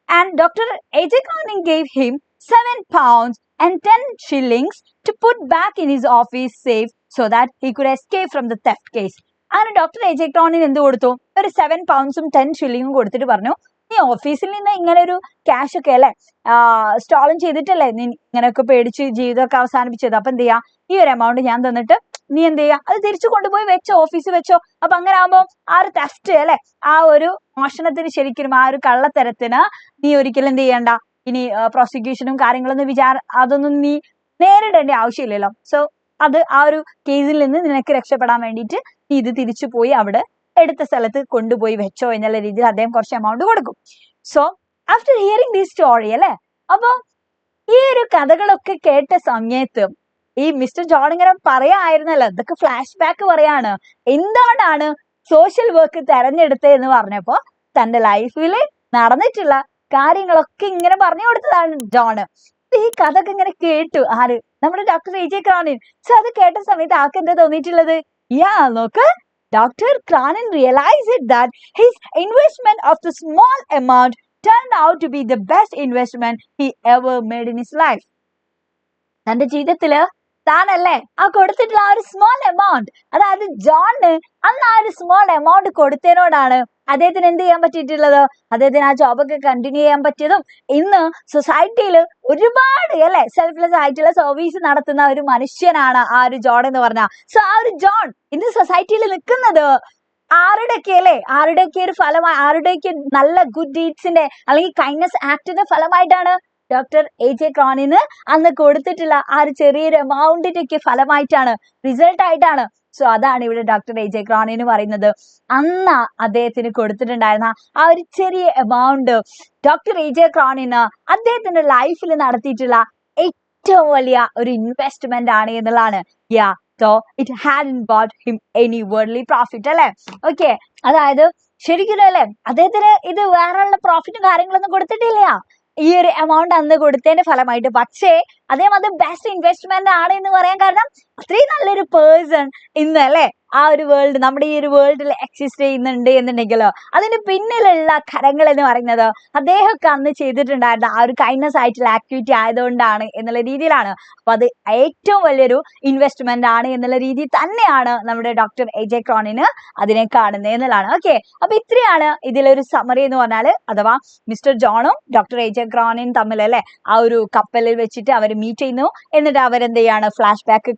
And Dr. H. A. Cronin gave him 7 pounds and 10 shillings to put back in his office safe so that he could escape from the theft case. അങ്ങനെ ഡോക്ടർ H. A. Cronin എന്ത് കൊടുത്തു, ഒരു 7 poundsഉം 10 shillingഉം കൊടുത്തിട്ട് പറഞ്ഞു, നീ ഓഫീസിൽ നിന്ന് ഇങ്ങനെ ഒരു ക്യാഷ് ഒക്കെ അല്ലെ സ്റ്റോളൻ ചെയ്തിട്ടല്ലേ നീ ഇങ്ങനെയൊക്കെ പേടിച്ച് ജീവിതമൊക്കെ അവസാനിപ്പിച്ചത്, അപ്പൊ എന്ത് ചെയ്യാ ഈ ഒരു എമൗണ്ട് ഞാൻ തന്നിട്ട് നീ എന്ത് ചെയ്യാ അത് തിരിച്ചു കൊണ്ടുപോയി വെച്ചോ, ഓഫീസിൽ വെച്ചോ. അപ്പൊ അങ്ങനെ ആകുമ്പോ ആ ഒരു തെഫ്റ്റ് അല്ലെ ആ ഒരു മോഷണത്തിന് ശരിക്കും ആ ഒരു കള്ളത്തരത്തിന് നീ ഒരിക്കലും എന്ത് ചെയ്യണ്ട, ഇനി പ്രോസിക്യൂഷനും കാര്യങ്ങളൊന്നും അതൊന്നും നീ നേരിടേണ്ട ആവശ്യമില്ലല്ലോ. സോ അത് ആ ഒരു കേസിൽ നിന്ന് നിനക്ക് രക്ഷപ്പെടാൻ വേണ്ടിയിട്ട് നീ ഇത് തിരിച്ചു പോയി അവിടെ എടുത്ത സ്ഥലത്ത് കൊണ്ടുപോയി വെച്ചോ എന്നുള്ള രീതിയിൽ അദ്ദേഹം കുറച്ച് എമൗണ്ട് കൊടുക്കും. So after hearing this story അല്ലെ, അപ്പൊ ഈ ഒരു കഥകളൊക്കെ കേട്ട സമയത്ത് ഈ മിസ്റ്റർ ജോൺ ഇങ്ങനെ പറയായിരുന്നല്ലോ, ഇതൊക്കെ ഫ്ലാഷ് ബാക്ക് പറയാണ്, എന്തുകൊണ്ടാണ് സോഷ്യൽ വർക്ക് തെരഞ്ഞെടുത്തത് എന്ന് പറഞ്ഞപ്പോ തന്റെ ലൈഫിൽ നടന്നിട്ടുള്ള കാര്യങ്ങളൊക്കെ ഇങ്ങനെ പറഞ്ഞു കൊടുത്തതാണ് ജോണ്. ഈ കഥയൊക്കെ ഇങ്ങനെ കേട്ടു ആര്, നമ്മുടെ doctor H. A. Cronin. So അത് കേട്ട സമയത്ത് ആൾക്ക് എന്താ തോന്നിയിട്ടുള്ളത്, നോക്ക് Dr. Cronin realized that his investment of the small amount turned out to be the best investment he ever made in his life. തന്റെ ജീവിതത്തില് താനല്ലേ ആ കൊടുത്തിട്ടുള്ള ആ ഒരു സ്മോൾ എമൗണ്ട്, അതായത് ജോണിന് അന്ന് ആ ഒരു സ്മോൾ എമൗണ്ട് കൊടുത്തതിനോടാണ് അദ്ദേഹത്തിന് എന്ത് ചെയ്യാൻ പറ്റിയിട്ടുള്ളത്, അദ്ദേഹത്തിന് ആ ജോബൊക്കെ കണ്ടിന്യൂ ചെയ്യാൻ പറ്റിയതും ഇന്ന് സൊസൈറ്റിയിൽ ഒരുപാട് അല്ലെ സെൽഫ്ലെസ് ആയിട്ടുള്ള സർവീസ് നടത്തുന്ന ഒരു മനുഷ്യനാണ് ആ ഒരു ജോൺ എന്ന് പറഞ്ഞാൽ. സോ ആ ഒരു ജോൺ ഇന്ന് സൊസൈറ്റിയിൽ നിൽക്കുന്നത് ആരുടെയൊക്കെ അല്ലെ, ആരുടെയൊക്കെ ഒരു ഫലമായി, ആരുടെയൊക്കെ നല്ല ഗുഡ് ഡീഡ്സിന്റെ അല്ലെങ്കിൽ കൈൻഡ്നസ് ആക്ടിന്റെ ഫലമായിട്ടാണ് ഡോക്ടർ എ.ജെ. ക്രോണിന് അന്ന് കൊടുത്തിട്ടുള്ള ആ ഒരു ചെറിയൊരു എമൗണ്ടിന്റെ ഒക്കെ ഫലമായിട്ടാണ്, റിസൾട്ട് ആയിട്ടാണ്. സോ അതാണ് ഇവിടെ ഡോക്ടർ എ.ജെ. ക്രോണിന് പറയുന്നത്. അന്ന് അദ്ദേഹത്തിന് കൊടുത്തിട്ടുണ്ടായിരുന്ന ആ ഒരു ചെറിയ എമൗണ്ട് ഡോക്ടർ എ.ജെ. ക്രോണിന് അദ്ദേഹത്തിന്റെ ലൈഫിൽ നടത്തിയിട്ടുള്ള ഏറ്റവും വലിയ ഒരു ഇൻവെസ്റ്റ്മെന്റ് ആണ് എന്നുള്ളതാണ്. Yeah, so it hadn't bought him any worldly profit അല്ലെ. ഓക്കെ, അതായത് ശരിക്കും അല്ലെ അദ്ദേഹത്തിന് ഇത് വേറെയുള്ള പ്രോഫിറ്റും കാര്യങ്ങളൊന്നും കൊടുത്തിട്ടില്ല ഈ ഒരു എമൗണ്ട് അന്ന് കൊടുത്തതിന്റെ ഫലമായിട്ട്. പക്ഷേ അദ്ദേഹം അത് ബെസ്റ്റ് ഇൻവെസ്റ്റ്മെന്റ് ആണ് എന്ന് പറയാൻ കാരണം അത്രയും നല്ലൊരു പേഴ്സൺ ഇന്ന് അല്ലെ ആ ഒരു വേൾഡ്, നമ്മുടെ ഈ ഒരു വേൾഡിൽ എക്സിസ്റ്റ് ചെയ്യുന്നുണ്ട് എന്നുണ്ടെങ്കിലോ അതിന് പിന്നിലുള്ള ഘടകങ്ങൾ എന്ന് പറയുന്നത് അദ്ദേഹമൊക്കെ അന്ന് ചെയ്തിട്ടുണ്ടായിരുന്ന ആ ഒരു കൈൻഡ്നസ് ആയിട്ടുള്ള ആക്ടിവിറ്റി ആയതുകൊണ്ടാണ് എന്നുള്ള രീതിയിലാണ്. അപ്പൊ അത് ഏറ്റവും വലിയൊരു ഇൻവെസ്റ്റ്മെന്റ് ആണ് എന്നുള്ള രീതിയിൽ തന്നെയാണ് നമ്മുടെ ഡോക്ടർ എ.ജെ. ക്രോണിന് അതിനെ കാണുന്നത് എന്നുള്ളതാണ്. ഓക്കെ, അപ്പൊ ഇത്രയാണ് ഇതിലൊരു സമറി എന്ന് പറഞ്ഞാൽ. അഥവാ മിസ്റ്റർ ജോണും ഡോക്ടർ എ.ജെ. ക്രോണിനും തമ്മിൽ അല്ലെ ആ ഒരു കപ്പലിൽ വെച്ചിട്ട് അവർ മീറ്റ് ചെയ്യുന്നു. എന്നിട്ട് അവരെന്ത് ചെയ്യാണ്, ഫ്ലാഷ് ബാക്ക്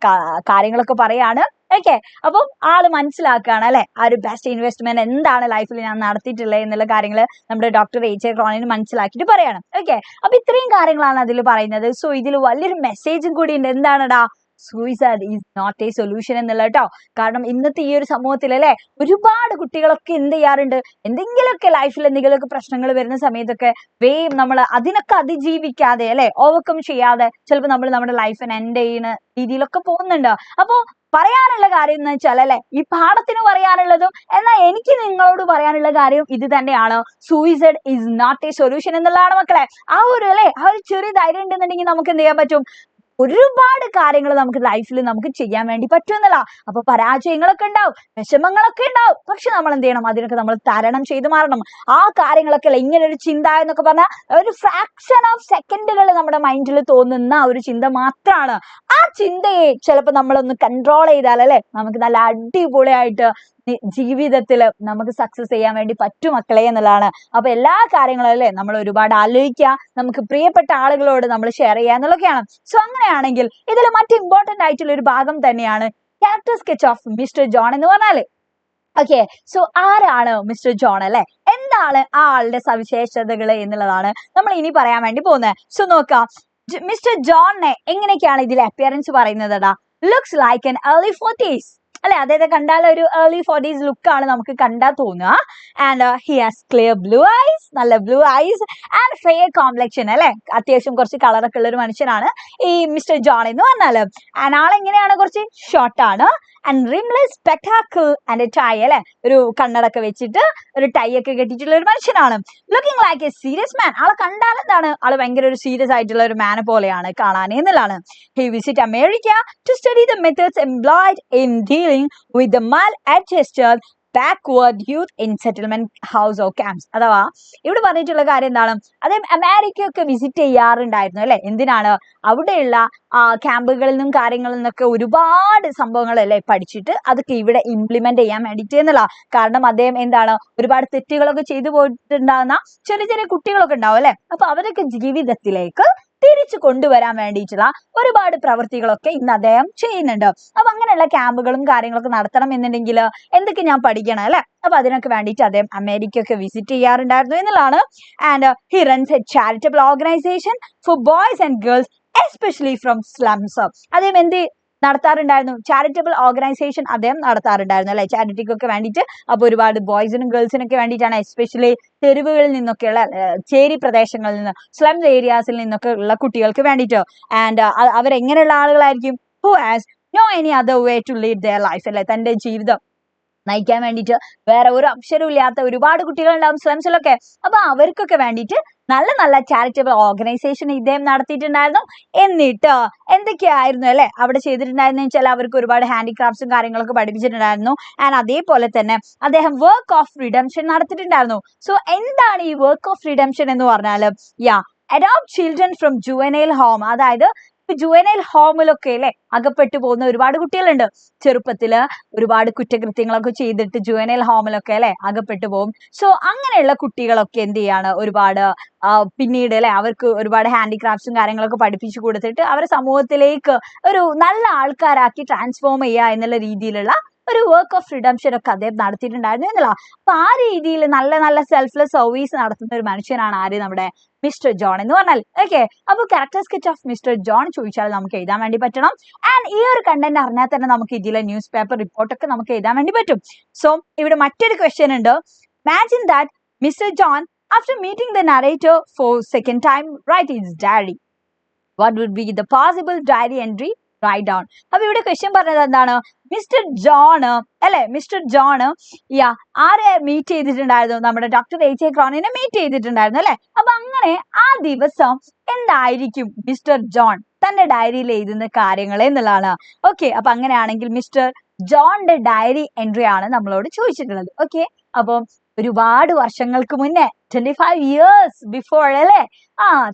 കാര്യങ്ങളൊക്കെ പറയാണ്. ഓക്കെ, അപ്പം ആള് മനസ്സിലാക്കുകയാണ് അല്ലെ ആ ഒരു ബെസ്റ്റ് ഇൻവെസ്റ്റ്മെന്റ് എന്താണ് ലൈഫിൽ ഞാൻ നടത്തിയിട്ടുള്ളത് എന്നുള്ള കാര്യങ്ങൾ നമ്മുടെ ഡോക്ടർ എ.ജെ. ക്രോണിന് മനസ്സിലാക്കിയിട്ട് പറയാണ്. ഓക്കെ, അപ്പൊ ഇത്രയും കാര്യങ്ങളാണ് അതിൽ പറയുന്നത്. സോ ഇതിൽ വലിയൊരു മെസ്സേജും കൂടി ഉണ്ട്. എന്താണെടാ, suicide is not a solution എന്നുള്ള കേട്ടോ. കാരണം ഇന്നത്തെ ഈ ഒരു സമൂഹത്തിൽ അല്ലെ ഒരുപാട് കുട്ടികളൊക്കെ എന്ത് ചെയ്യാറുണ്ട്, എന്തെങ്കിലുമൊക്കെ ലൈഫിൽ എന്തെങ്കിലുമൊക്കെ പ്രശ്നങ്ങൾ വരുന്ന സമയത്തൊക്കെ വേഗം നമ്മൾ അതിനൊക്കെ അതിജീവിക്കാതെ അല്ലെ ഓവർകം ചെയ്യാതെ ചിലപ്പോൾ നമ്മൾ നമ്മുടെ ലൈഫിനെ എൻഡ് ചെയ്യുന്ന രീതിയിലൊക്കെ പോകുന്നുണ്ട്. അപ്പോ പറയാനുള്ള കാര്യം എന്ന് വെച്ചാൽ അല്ലെ ഈ പാഠത്തിന് പറയാനുള്ളതും എന്നാൽ എനിക്ക് നിങ്ങളോട് പറയാനുള്ള കാര്യം ഇത് തന്നെയാണ്. Suicide is not a solution എന്നുള്ളതാണ് മക്കളെ. ആ ഒരു അല്ലെ ആ ഒരു ചെറിയ ധൈര്യം ഉണ്ടെന്നുണ്ടെങ്കിൽ നമുക്ക് എന്ത് ചെയ്യാൻ പറ്റും, ഒരുപാട് കാര്യങ്ങൾ നമുക്ക് ലൈഫിൽ നമുക്ക് ചെയ്യാൻ വേണ്ടി പറ്റുമെന്നല്ല. അപ്പൊ പരാജയങ്ങളൊക്കെ ഉണ്ടാവും, വിഷമങ്ങളൊക്കെ ഉണ്ടാവും, പക്ഷെ നമ്മൾ എന്ത് ചെയ്യണം, അതിനൊക്കെ നമ്മൾ തരണം ചെയ്ത് മാറണം. ആ കാര്യങ്ങളൊക്കെ അല്ല ഇങ്ങനെ ഒരു ചിന്ത എന്നൊക്കെ പറഞ്ഞാൽ ഒരു ഫ്രാക്ഷൻ ഓഫ് സെക്കൻഡുകൾ നമ്മുടെ മൈൻഡിൽ തോന്നുന്ന ഒരു ചിന്ത മാത്രമാണ്. ആ ചിന്തയെ ചിലപ്പോൾ നമ്മളൊന്ന് കൺട്രോൾ ചെയ്താൽ അല്ലെ നമുക്ക് നല്ല അടിപൊളിയായിട്ട് ജീവിതത്തിൽ നമുക്ക് സക്സസ് ചെയ്യാൻ വേണ്ടി പറ്റും മക്കളെ എന്നുള്ളതാണ്. അപ്പൊ എല്ലാ കാര്യങ്ങളും അല്ലെ നമ്മൾ ഒരുപാട് ആലോചിക്കുക, നമുക്ക് പ്രിയപ്പെട്ട ആളുകളോട് നമ്മൾ ഷെയർ ചെയ്യുക എന്നുള്ളതൊക്കെയാണ്. സോ അങ്ങനെയാണെങ്കിൽ ഇതിൽ മറ്റ് ഇമ്പോർട്ടന്റ് ആയിട്ടുള്ള ഒരു ഭാഗം തന്നെയാണ് character sketch of mister John എന്ന് പറഞ്ഞാല്. ഓക്കെ, സോ ആരാണ് മിസ്റ്റർ ജോൺ അല്ലെ, എന്താണ് ആ ആളുടെ സവിശേഷതകൾ എന്നുള്ളതാണ് നമ്മൾ ഇനി പറയാൻ വേണ്ടി പോകുന്നത്. സോ നോക്കാം, മിസ്റ്റർ ജോണിനെ എങ്ങനെയൊക്കെയാണ് ഇതിലെ അപ്പിയറൻസ് പറയുന്നതാ. Looks like an early 40s അല്ലെ, അദ്ദേഹത്തെ കണ്ടാൽ ഒരു ഏർലി 40s ലുക്കാണ് നമുക്ക് കണ്ടാൽ തോന്നുക. And he has clear blue eyes, നല്ല blue eyes and fair complexion അല്ലെ, അത്യാവശ്യം കുറച്ച് കളറൊക്കെ ഉള്ള ഒരു മനുഷ്യനാണ് ഈ മിസ്റ്റർ ജോൺ എന്ന് പറഞ്ഞാല്. ആൻഡ് ആളെങ്ങനെയാണ്, കുറച്ച് ഷോർട്ടാണ്. And rimless spectacle and tie അല്ലെ, ഒരു കണ്ണടൊക്കെ വെച്ചിട്ട് ഒരു ടൈ ഒക്കെ കെട്ടിയിട്ടുള്ള ഒരു മനുഷ്യനാണ്. ലുക്കിംഗ് ലൈക്ക് എ സീരിയസ് മാൻ, ആളെ കണ്ടാൽ എന്താണ്, ആള് ഭയങ്കര ഒരു സീരിയസ് ആയിട്ടുള്ള ഒരു മാനെ പോലെയാണ് കാണാൻ എന്നുള്ളതാണ്. He visit America to study the methods employed in dealing with the maladjusted backward youth in settlement house or camps. അഥവാ ഇവിടെ പറഞ്ഞിട്ടുള്ള കാര്യം എന്താണ്, അദ്ദേഹം അമേരിക്കയൊക്കെ വിസിറ്റ് ചെയ്യാറുണ്ടായിരുന്നു അല്ലെ. എന്തിനാണ്, അവിടെയുള്ള ക്യാമ്പുകളിൽ നിന്നും കാര്യങ്ങളിൽ നിന്നൊക്കെ ഒരുപാട് സംഭവങ്ങൾ അല്ലെ പഠിച്ചിട്ട് അതൊക്കെ ഇവിടെ ഇംപ്ലിമെന്റ് ചെയ്യാൻ വേണ്ടിയിട്ട് എന്നുള്ള. കാരണം അദ്ദേഹം എന്താണ്, ഒരുപാട് തെറ്റുകളൊക്കെ ചെയ്തു പോയിട്ടുണ്ടാകുന്ന ചെറിയ ചെറിയ കുട്ടികളൊക്കെ ഉണ്ടാവും അല്ലെ. അപ്പൊ അവരൊക്കെ ജീവിതത്തിലേക്ക് തിരിച്ചു കൊണ്ടുവരാൻ വേണ്ടിയിട്ടുള്ള ഒരുപാട് പ്രവൃത്തികളൊക്കെ ഇന്ന് അദ്ദേഹം ചെയ്യുന്നുണ്ട്. അപ്പൊ അങ്ങനെയുള്ള ക്യാമ്പുകളും കാര്യങ്ങളൊക്കെ നടത്തണം എന്നുണ്ടെങ്കിൽ എന്തൊക്കെ ഞാൻ പഠിക്കണം അല്ലെ. അപ്പൊ അതിനൊക്കെ വേണ്ടിയിട്ട് അദ്ദേഹം അമേരിക്കയൊക്കെ വിസിറ്റ് ചെയ്യാറുണ്ടായിരുന്നു എന്നുള്ളതാണ്. And he runs A charitable organisation for boys and girls especially from slums. അദ്ദേഹം എന്ത് നടത്താറുണ്ടായിരുന്നു, ചാരിറ്റബിൾ ഓർഗനൈസേഷൻ അദ്ദേഹം നടത്താറുണ്ടായിരുന്നു അല്ലെ, ചാരിറ്റിക്കൊക്കെ വേണ്ടിയിട്ട്. അപ്പൊ ഒരുപാട് ബോയ്സിനും ഗേൾസിനൊക്കെ വേണ്ടിയിട്ടാണ്, എസ്പെഷ്യലി തെരുവുകളിൽ നിന്നൊക്കെയുള്ള ചേരി പ്രദേശങ്ങളിൽ നിന്ന്, സ്ലം ഏരിയാസിൽ നിന്നൊക്കെ ഉള്ള കുട്ടികൾക്ക് വേണ്ടിയിട്ട്. ആൻഡ് അവരെങ്ങനെയുള്ള ആളുകളായിരിക്കും, who has no any other way to lead their life അല്ലെ, തന്റെ ജീവിതം നയിക്കാൻ വേണ്ടിയിട്ട് വേറെ ഒരു അക്ഷരവും ഇല്ലാത്ത ഒരുപാട് കുട്ടികളുണ്ടാവും സ്ലംസിലൊക്കെ. അപ്പൊ അവർക്കൊക്കെ വേണ്ടിയിട്ട് നല്ല നല്ല ചാരിറ്റബിൾ ഓർഗനൈസേഷൻ ഇദ്ദേഹം നടത്തിയിട്ടുണ്ടായിരുന്നു. എന്നിട്ട് എന്തൊക്കെയായിരുന്നു അല്ലെ അവിടെ ചെയ്തിട്ടുണ്ടായിരുന്നു വെച്ചാൽ അവർക്ക് ഒരുപാട് ഹാൻഡിക്രാഫ്റ്റ്സും കാര്യങ്ങളൊക്കെ പഠിപ്പിച്ചിട്ടുണ്ടായിരുന്നു. ആൻഡ് അതേപോലെ തന്നെ അദ്ദേഹം വർക്ക് ഓഫ് റിഡംഷൻ നടത്തിയിട്ടുണ്ടായിരുന്നു. സോ എന്താണ് ഈ വർക്ക് ഓഫ് റിഡംഷൻ എന്ന് പറഞ്ഞാൽ, adopt children from juvenile home. അതായത് ജുവനൈൽ ഹോമിലൊക്കെ അല്ലെ അകപ്പെട്ടു പോകുന്ന ഒരുപാട് കുട്ടികളുണ്ട്. ചെറുപ്പത്തില് ഒരുപാട് കുറ്റകൃത്യങ്ങളൊക്കെ ചെയ്തിട്ട് ജുവനൈൽ ഹോമിലൊക്കെ അല്ലെ അകപ്പെട്ടു പോകും. സോ അങ്ങനെയുള്ള കുട്ടികളൊക്കെ എന്ത് ചെയ്യാണ്, ഒരുപാട് പിന്നീട് അല്ലെ അവർക്ക് ഒരുപാട് ഹാൻഡിക്രാഫ്റ്റ്സും കാര്യങ്ങളൊക്കെ പഠിപ്പിച്ചു കൊടുത്തിട്ട് അവരെ സമൂഹത്തിലേക്ക് ഒരു നല്ല ആൾക്കാരാക്കി ട്രാൻസ്ഫോം ചെയ്യുക എന്നുള്ള രീതിയിലുള്ള ഒരു വർക്ക് ഓഫ് റിഡംഷൻ ഒക്കെ അദ്ദേഹം നടത്തിയിട്ടുണ്ടായിരുന്നു എന്നുള്ള. അപ്പൊ ആ രീതിയിൽ നല്ല നല്ല സെൽഫ്ലെസ് സർവീസ് നടത്തുന്ന ഒരു മനുഷ്യനാണ് ആര്, നമ്മുടെ മിസ്റ്റർ ജോൺ എന്ന് പറഞ്ഞാൽ. ഓക്കെ, അപ്പൊ character sketch of mister John ചോദിച്ചാൽ നമുക്ക് എഴുതാൻ വേണ്ടി പറ്റണം. ആൻഡ് ഈ ഒരു കണ്ടന്റ് അറിഞ്ഞാൽ തന്നെ നമുക്ക് ഇതിലെ ന്യൂസ് പേപ്പർ റിപ്പോർട്ടൊക്കെ നമുക്ക് എഴുതാൻ വേണ്ടി പറ്റും. സോ ഇവിടെ മറ്റൊരു ക്വസ്റ്റ്യൻ ഉണ്ട്. Imagine that mister John after meeting the narrator for second time write his diary. What would be the possible diary entry? Write down. അപ്പൊ ഇവിടെ ക്വസ്റ്റ്യൻ പറഞ്ഞത് എന്താണ്, മിസ്റ്റർ ജോൺ അല്ലെ, മിസ്റ്റർ ജോൺ ആരെ മീറ്റ് ചെയ്തിട്ടുണ്ടായിരുന്നു, നമ്മുടെ ഡോക്ടർ എച്ച് എ ക്രോണിനെ മീറ്റ് ചെയ്തിട്ടുണ്ടായിരുന്നു അല്ലെ. അപ്പൊ അങ്ങനെ ആ ദിവസം എന്തായിരിക്കും മിസ്റ്റർ ജോൺ തന്റെ ഡയറിയിൽ എഴുതുന്ന കാര്യങ്ങൾ എന്നുള്ളതാണ്. ഓക്കെ, അപ്പൊ അങ്ങനെയാണെങ്കിൽ മിസ്റ്റർ ജോണിന്റെ ഡയറി എൻട്രി ആണ് നമ്മളോട് ചോദിച്ചിട്ടുള്ളത്. ഓക്കെ, അപ്പം ഒരുപാട് വർഷങ്ങൾക്ക് മുന്നേ 25 years ബിഫോർ അല്ലെ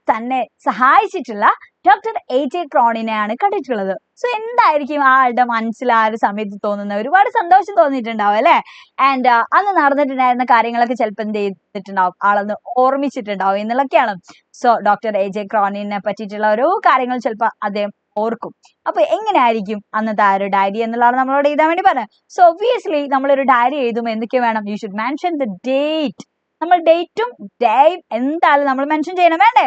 തന്നെ സഹായിച്ചിട്ടുള്ള ഡോക്ടർ എച്ച് എ ക്രോണിനെയാണ് കണ്ടിട്ടുള്ളത്. സോ എന്തായിരിക്കും ആളുടെ മനസ്സിൽ ആ ഒരു സമയത്ത് തോന്നുന്നത്, ഒരുപാട് സന്തോഷം തോന്നിയിട്ടുണ്ടാവും അല്ലെ. ആൻഡ് അന്ന് നടന്നിട്ടുണ്ടായിരുന്ന കാര്യങ്ങളൊക്കെ ചിലപ്പോൾ എന്ത് ചെയ്തിട്ടുണ്ടാവും, ആളൊന്ന് ഓർമ്മിച്ചിട്ടുണ്ടാവും എന്നുള്ളതൊക്കെയാണ്. സോ ഡോക്ടർ എച്ച് എ ക്രോണിനെ പറ്റിയിട്ടുള്ള ഓരോ കാര്യങ്ങൾ ചിലപ്പോൾ അദ്ദേഹം ഓർക്കും. അപ്പൊ എങ്ങനെയായിരിക്കും അന്നത്തെ ആ ഒരു ഡയറി എന്നുള്ളതാണ് നമ്മളോട് എഴുതാൻ വേണ്ടി പറഞ്ഞത്. സോ ഒബ്വിയസ്ലി നമ്മളൊരു ഡയറി എഴുതുമ്പോൾ എന്തൊക്കെ വേണം, you should mention the date. നമ്മൾ ഡേറ്റും ടൈം എന്തായാലും നമ്മൾ മെൻഷൻ ചെയ്യണം, വേണ്ടേ?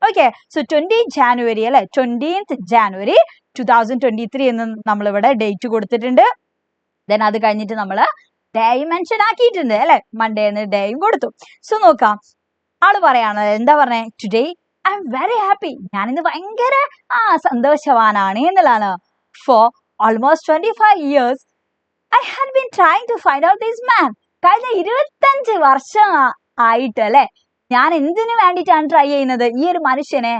ഓക്കെ, സോ 20 January അല്ലെ, 20th January 2023 എന്ന് നമ്മളിവിടെ ഡേറ്റ് കൊടുത്തിട്ടുണ്ട്. ദെൻ അത് കഴിഞ്ഞിട്ട് നമ്മൾ ഡേ മെൻഷൻ ആക്കിയിട്ടുണ്ട് അല്ലെ, മൺഡേ എന്ന് ഡേയും കൊടുത്തു. സോ നോക്കാം, ആള് പറയാണ് എന്താ പറഞ്ഞേ, today I am very happy, ഞാനിന്ന് ഭയങ്കര സന്തോഷവാനാണ് എന്നുള്ളതാണ്. For almost 25 years I had been trying to find out this man. കഴിഞ്ഞ 25 വർഷം ആയിട്ട് അല്ലെ ഞാൻ എന്തിനു വേണ്ടിയിട്ടാണ് ട്രൈ ചെയ്യുന്നത്, ഈ ഒരു മനുഷ്യനെ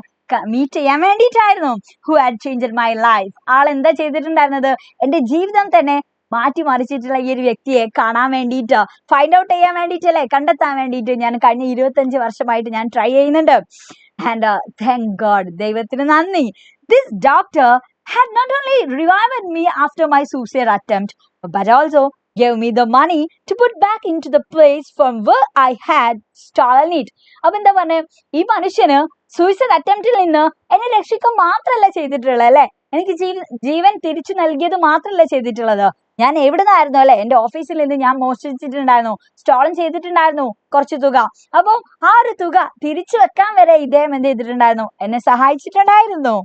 മീറ്റ് ചെയ്യാൻ വേണ്ടിയിട്ടായിരുന്നു. Who had changed my life. ആൾ എന്താ ചെയ്തിട്ടുണ്ടായിരുന്നത്, എന്റെ ജീവിതം തന്നെ മാറ്റി മറിച്ചിട്ടുള്ള ഈ ഒരു വ്യക്തിയെ കാണാൻ വേണ്ടിയിട്ട്, ഫൈൻഡ് ഔട്ട് ചെയ്യാൻ വേണ്ടിയിട്ടല്ലേ, കണ്ടെത്താൻ വേണ്ടിയിട്ട് ഞാൻ കഴിഞ്ഞ 25 വർഷമായിട്ട് ഞാൻ ട്രൈ ചെയ്യുന്നുണ്ട്. ആൻഡ് താങ്ക് ഗോഡ്, ദൈവത്തിന് നന്ദി. This doctor had not only revived me after my suicide attempt, but also gave me the money to put back into the place from where I had stolen it. അപ്പൊ എന്താ പറഞ്ഞ, ഈ മനുഷ്യന് suicide അറ്റംപ്റ്റിൽ നിന്ന് എന്നെ രക്ഷിക്കാൻ മാത്രമല്ല ചെയ്തിട്ടുള്ളത് അല്ലെ, എനിക്ക് ജീവൻ തിരിച്ചു നൽകിയത് മാത്രമല്ല ചെയ്തിട്ടുള്ളത്. ഞാൻ എവിടുന്നായിരുന്നു അല്ലെ, എന്റെ ഓഫീസിൽ നിന്ന് ഞാൻ മോഷ്ടിച്ചിട്ടുണ്ടായിരുന്നു, സ്റ്റോളൻ ചെയ്തിട്ടുണ്ടായിരുന്നു കുറച്ച് തുക. അപ്പൊ ആ ഒരു തുക തിരിച്ചു വെക്കാൻ വരെ ഇദ്ദേഹം എന്ത് ചെയ്തിട്ടുണ്ടായിരുന്നു, എന്നെ സഹായിച്ചിട്ടുണ്ടായിരുന്നു.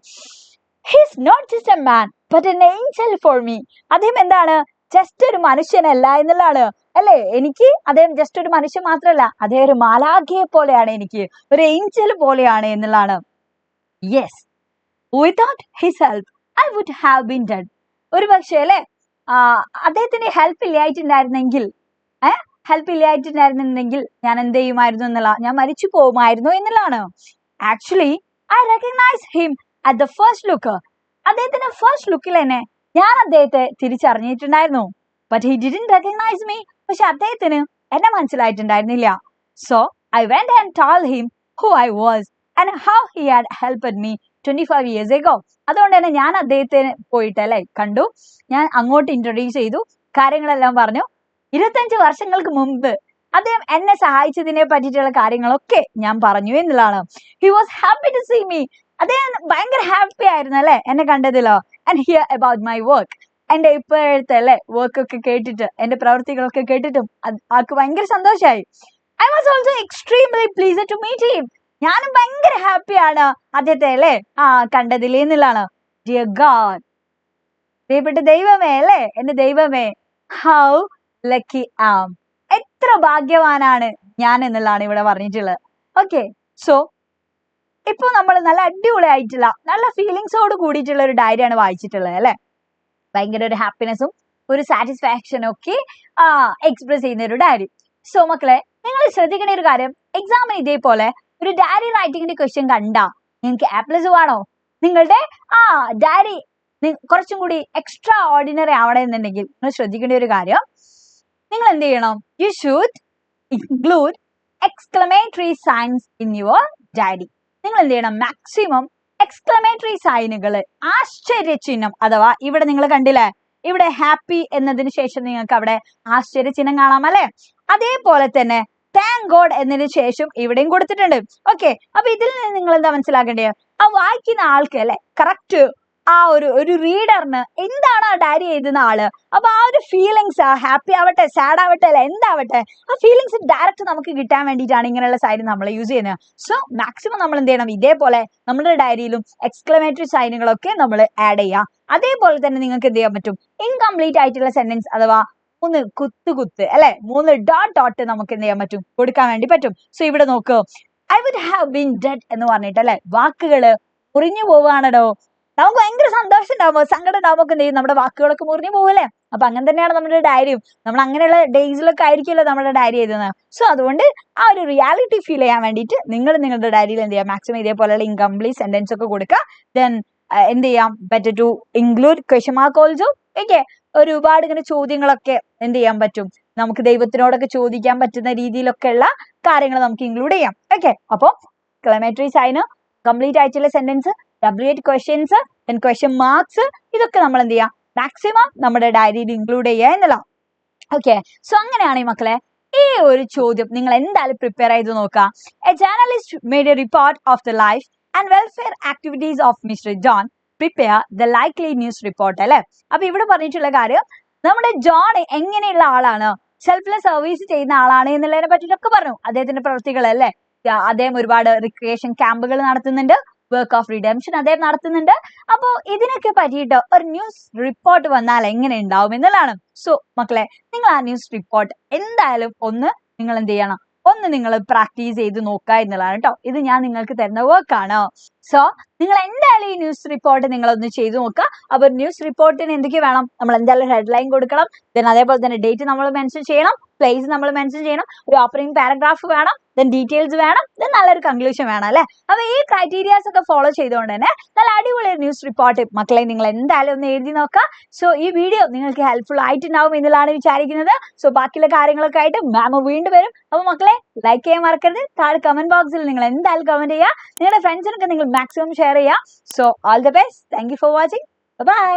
He's not just a man but an angel for me. അദ്ദേഹം എന്താണ്, ജസ്റ്റ് ഒരു മനുഷ്യനല്ല എന്നുള്ളതാണ് അല്ലെ. എനിക്ക് അദ്ദേഹം ജസ്റ്റ് ഒരു മനുഷ്യൻ മാത്രമല്ല, അദ്ദേഹം ഒരു മാലാഖയെ പോലെയാണ്, എനിക്ക് ഒരു ഏഞ്ചൽ പോലെയാണ് എന്നുള്ളതാണ്. Yes, without his help I would have been dead. ഒരു പക്ഷേ അല്ലെ അദ്ദേഹത്തിന്റെ ഹെൽപ്പ് ഇല്ലായിട്ടുണ്ടായിരുന്നെങ്കിൽ ഞാൻ എന്ത് ചെയ്യുമായിരുന്നു എന്നുള്ള, ഞാൻ മരിച്ചു പോകുമായിരുന്നു എന്നുള്ളതാണ്. Actually I recognise him at the first look. അദ്ദേഹത്തിന്റെ ഫസ്റ്റ് ലുക്കിൽ തന്നെ ഞാൻ അദ്ദേഹത്തെ തിരിച്ചറിഞ്ഞിട്ടുണ്ടായിരുന്നു. But he didn't recognise me. പക്ഷെ അദ്ദേഹത്തിന് എന്നെ മനസ്സിലായിട്ടുണ്ടായിരുന്നില്ല. So I went and told him who I was and how he had helped me 25 years ago. അതുകൊണ്ട് തന്നെ ഞാൻ അദ്ദേഹത്തെ പോയിട്ട് അല്ലെ കണ്ടു, ഞാൻ അങ്ങോട്ട് ഇൻട്രൊഡ്യൂസ് ചെയ്തു, കാര്യങ്ങളെല്ലാം പറഞ്ഞു. 25 വർഷങ്ങൾക്ക് മുമ്പ് അദ്ദേഹം എന്നെ സഹായിച്ചതിനെ പറ്റിയിട്ടുള്ള കാര്യങ്ങളൊക്കെ ഞാൻ പറഞ്ഞു എന്നുള്ളതാണ്. He was happy to see me. അദ്ദേഹം ഭയങ്കര ഹാപ്പി ആയിരുന്നു അല്ലെ എന്നെ കണ്ടതിലോ. And hear about my work. എന്റെ ഇപ്പോഴത്തെ അല്ലെ വർക്കൊക്കെ കേട്ടിട്ട്, എന്റെ പ്രവൃത്തികളൊക്കെ കേട്ടിട്ടും ആൾക്ക് ഭയങ്കര സന്തോഷമായി. I was also extremely pleased to meet him. ഞാനും ഭയങ്കര ഹാപ്പിയാണ് അദ്ദേഹത്തെ അല്ലെ കണ്ടതിൽ എന്നുള്ളതാണ്. ഡിയർ ഗോഡ്, പ്രിയപ്പെട്ട ദൈവമേ അല്ലെ, എന്റെ ദൈവമേ, ഹൗ ലക്കി ആം, എത്ര ഭാഗ്യവാനാണ് ഞാൻ എന്നുള്ളതാണ് ഇവിടെ പറഞ്ഞിട്ടുള്ളത്. ഓക്കെ, സോ ഇപ്പൊ നമ്മൾ നല്ല അടിപൊളിയായിട്ടുള്ള നല്ല ഫീലിങ്സോട് കൂടിയിട്ടുള്ള ഒരു ഡയറിയാണ് വായിച്ചിട്ടുള്ളത് അല്ലെ. ഭയങ്കര ഒരു ഹാപ്പിനെസ്സും ഒരു സാറ്റിസ്ഫാക്ഷനും ഒക്കെ എക്സ്പ്രസ് ചെയ്യുന്ന ഒരു ഡയറി. സോ മക്കളെ, നിങ്ങൾ ശ്രദ്ധിക്കേണ്ട ഒരു കാര്യം, എക്സാമിന് ഇതേപോലെ ഒരു ഡയറി റൈറ്റിംഗിന്റെ ക്വസ്റ്റ്യൻ കണ്ടാ നിങ്ങൾക്ക് A+ വേണോ, നിങ്ങളുടെ ഡയറി കുറച്ചും കൂടി എക്സ്ട്രാ ഓർഡിനറി ആവണമെന്നുണ്ടെങ്കിൽ നിങ്ങൾ ശ്രദ്ധിക്കേണ്ട ഒരു കാര്യം, നിങ്ങൾ എന്ത് ചെയ്യണം, you should include exclamatory signs in your diary. നിങ്ങൾ എന്ത് ചെയ്യണം, മാക്സിമം എക്സ്ക്ലമേറ്ററി സൈനുകൾ, ആശ്ചര്യചിഹ്നം, അഥവാ ഇവിടെ നിങ്ങൾ കണ്ടില്ലേ, ഇവിടെ ഹാപ്പി എന്നതിന് ശേഷം നിങ്ങൾക്ക് അവിടെ ആശ്ചര്യചിഹ്നം കാണാം അല്ലെ. അതേപോലെ തന്നെ താങ്ക് ഗോഡ് എന്നതിന് ശേഷം ഇവിടെയും കൊടുത്തിട്ടുണ്ട്. ഓക്കെ, അപ്പൊ ഇതിൽ നിന്ന് നിങ്ങൾ എന്താ മനസ്സിലാക്കേണ്ടത്, ആ വായിക്കുന്ന ആൾക്ക് അല്ലെ കറക്റ്റ് ആ ഒരു റീഡറിന് എന്താണ് ആ ഡയറി എഴുതുന്ന ആള്, അപ്പൊ ആ ഒരു ഫീലിങ്സ്, ഹാപ്പി ആവട്ടെ സാഡ് ആവട്ടെ അല്ലെ എന്താവട്ടെ, ആ ഫീലിങ്സ് ഡയറക്റ്റ് നമുക്ക് കിട്ടാൻ വേണ്ടിയിട്ടാണ് ഇങ്ങനെയുള്ള സൈൻ നമ്മൾ യൂസ് ചെയ്യുന്നത്. സോ മാക്സിമം നമ്മൾ എന്ത് ചെയ്യണം, ഇതേപോലെ നമ്മുടെ ഡയറിയിലും എക്സ്ക്ലമേറ്ററി സൈനുകളൊക്കെ നമ്മൾ ആഡ് ചെയ്യാം. അതേപോലെ തന്നെ നിങ്ങൾക്ക് എന്ത് ചെയ്യാൻ പറ്റും, ഇൻകംപ്ലീറ്റ് ആയിട്ടുള്ള സെന്റൻസ് അഥവാ 3 കുത്ത് അല്ലെ 3 ഡോട്ട് നമുക്ക് എന്ത് ചെയ്യാൻ പറ്റും, കൊടുക്കാൻ വേണ്ടി പറ്റും. സോ ഇവിടെ നോക്കൂ, I would have been dead എന്ന് പറഞ്ഞിട്ട് അല്ലെ വാക്കുകള് മുറിഞ്ഞു പോവുകയാണോ, നമുക്ക് ഭയങ്കര സന്തോഷം ഉണ്ടാവുമ്പോ സങ്കടം ഉണ്ടാവുമ്പോ എന്ത് ചെയ്യും, നമ്മുടെ വാക്കുകളൊക്കെ മുറിഞ്ഞു പോകല്ലേ. അപ്പൊ അങ്ങനെ തന്നെയാണ് നമ്മുടെ ഡയറിയും, നമ്മൾ അങ്ങനെയുള്ള ഡേയ്സിലൊക്കെ ആയിരിക്കുമല്ലോ നമ്മുടെ ഡയറി എഴുതുന്നത്. സോ അതുകൊണ്ട് ആ ഒരു റിയാലിറ്റി ഫീൽ ചെയ്യാൻ വേണ്ടിയിട്ട് നിങ്ങൾ നിങ്ങളുടെ ഡയറിയിൽ എന്ത് ചെയ്യാം, മാക്സിമം ഇതേപോലെയുള്ള ഇൻകംപ്ലീറ്റ് സെന്റൻസ് ഒക്കെ കൊടുക്കുക. ദെൻ എന്ത് ചെയ്യാം, better to include question mark also. Okay, ഒരുപാട് ഇങ്ങനെ ചോദ്യങ്ങളൊക്കെ എന്ത് ചെയ്യാൻ പറ്റും, നമുക്ക് ദൈവത്തിനോടൊക്കെ ചോദിക്കാൻ പറ്റുന്ന രീതിയിലൊക്കെ ഉള്ള കാര്യങ്ങൾ നമുക്ക് ഇൻക്ലൂഡ് ചെയ്യാം. ഓക്കെ, അപ്പോൾ എക്സ്ക്ലമേറ്ററി സൈന്, കംപ്ലീറ്റ് ആയിട്ടുള്ള sentence, W8 questions, then question marks, ഇതൊക്കെ നമ്മൾ എന്ത് ചെയ്യാം, മാക്സിമം നമ്മുടെ ഡയറിയിൽ ഇൻക്ലൂഡ് ചെയ്യുക എന്നുള്ള. ഓക്കെ, സോ അങ്ങനെയാണ് ഈ മക്കളെ ഈ ഒരു ചോദ്യം നിങ്ങൾ എന്തായാലും പ്രിപ്പയർ ചെയ്ത് നോക്കുക. A journalist made A report of the life and welfare activities of mister John, prepare the likely news report അല്ലെ. അപ്പൊ ഇവിടെ പറഞ്ഞിട്ടുള്ള കാര്യം, നമ്മുടെ ജോൺ എങ്ങനെയുള്ള ആളാണ്, സെൽഫ്ലെസ് സർവീസ് ചെയ്യുന്ന ആളാണ് എന്നുള്ളതിനെ പറ്റിയിട്ടൊക്കെ പറഞ്ഞു. അദ്ദേഹത്തിന്റെ പ്രവൃത്തികൾ അല്ലെ, അദ്ദേഹം ഒരുപാട് റിക്രിയേഷൻ ക്യാമ്പുകൾ നടത്തുന്നുണ്ട്, വർക്ക് ഓഫ് റിഡംഷൻ അദ്ദേഹം നടത്തുന്നുണ്ട്. അപ്പോ ഇതിനൊക്കെ പറ്റിയിട്ട് ഒരു ന്യൂസ് റിപ്പോർട്ട് വന്നാൽ എങ്ങനെ ഉണ്ടാവും എന്നുള്ളതാണ്. സോ മക്കളെ, നിങ്ങൾ ആ ന്യൂസ് റിപ്പോർട്ട് എന്തായാലും നിങ്ങൾ എന്ത് ചെയ്യണം, നിങ്ങൾ പ്രാക്ടീസ് ചെയ്ത് നോക്കുക എന്നുള്ളതാണ് കേട്ടോ. ഇത് ഞാൻ നിങ്ങൾക്ക് തരുന്ന വർക്കാണ്. സോ നിങ്ങൾ എന്തായാലും ഈ ന്യൂസ് റിപ്പോർട്ട് നിങ്ങളൊന്ന് ചെയ്തു നോക്കുക. അപ്പൊ ന്യൂസ് റിപ്പോർട്ടിന് എന്തൊക്കെ വേണം, നമ്മൾ എന്തായാലും ഹെഡ്ലൈൻ കൊടുക്കണം, ദെൻ അതേപോലെ തന്നെ ഡേറ്റ് നമ്മൾ മെൻഷൻ ചെയ്യണം, പ്ലേസ് നമ്മൾ മെൻഷൻ ചെയ്യണം, ഒരു ഓപ്പണിംഗ് പാരഗ്രാഫ് വേണം, ദെൻ ഡീറ്റെയിൽസ് വേണം, ദെൻ നല്ലൊരു കൺക്ലൂഷൻ വേണം അല്ലെ. അപ്പൊ ഈ ക്രൈറ്റീരിയാസ് ഒക്കെ ഫോളോ ചെയ്തുകൊണ്ട് തന്നെ നല്ല അടിപൊളി ന്യൂസ് റിപ്പോർട്ട് മക്കളെ നിങ്ങൾ എന്തായാലും ഒന്ന് എഴുതി നോക്കുക. സോ ഈ വീഡിയോ നിങ്ങൾക്ക് ഹെൽപ്ഫുൾ ആയിട്ടുണ്ടാവും എന്നുള്ളതാണ് വിചാരിക്കുന്നത്. സോ ബാക്കിയുള്ള കാര്യങ്ങളൊക്കെ ആയിട്ട് മാം വീണ്ടും വരും. അപ്പൊ മക്കളെ ലൈക്ക് ചെയ്യാൻ മറക്കരുത്, താഴെ കമന്റ് ബോക്സിൽ നിങ്ങൾ എന്തായാലും കമന്റ് ചെയ്യുക, നിങ്ങളുടെ ഫ്രണ്ട്സിനൊക്കെ നിങ്ങൾ മാക്സിമം ഷെയർ ചെയ്യുക. So all the best, thank you for watching, by.